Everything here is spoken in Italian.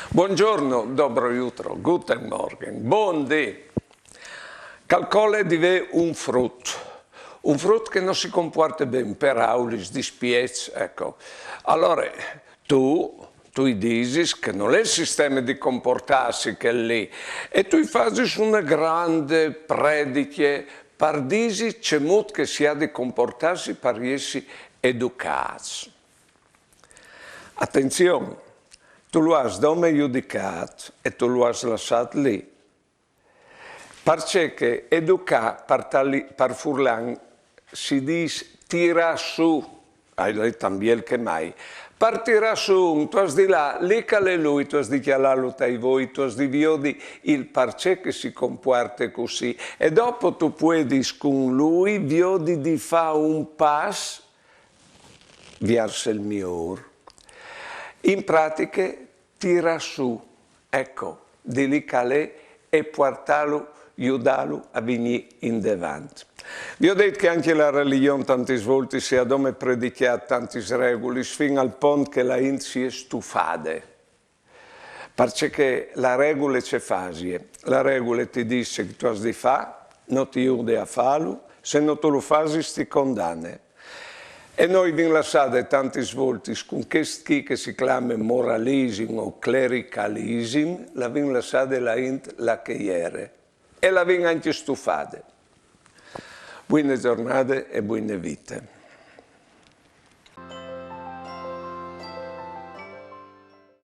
Buongiorno, dobro jutro, guten Morgen, buondì. Calcole di ve un frutto che non si comporta bene per aulis, dispiez, ecco. Allora, tu dici che non è il sistema di comportarsi che è lì, e tu fai una grande prediche per dire che si ha di comportarsi per essere educati. Attenzione, tu lo hai dome giudicato e tu lo hai lasciato lì. Perché educare per Furlan si dice tira su, hai detto también che mai, per tirare su, tu hai di là, lì che è lui, tu hai di chialarlo tra voi, tu hai di vedi il perché che si comporta così, e dopo tu puoi dire con lui, vedi di fare un passo verso il migliore. In pratica tira su, ecco, di lì che è e portarlo, aiutarlo a venire in davanti. Vi ho detto che anche la religione tante volte si ha come predicato tante regole, fino al punto che la gente si è stufata. Perché la regola c'è fase, la regola ti dice che tu hai di fare, non ti aiuti a farlo, se non tu lo fai ti condanna. E noi vi lasciate tante volte con questo che si chiama moralismo o clericalismo, la vi lasciate la gente la che ieri e la vi anche stufate. Buone giornate e buone vite.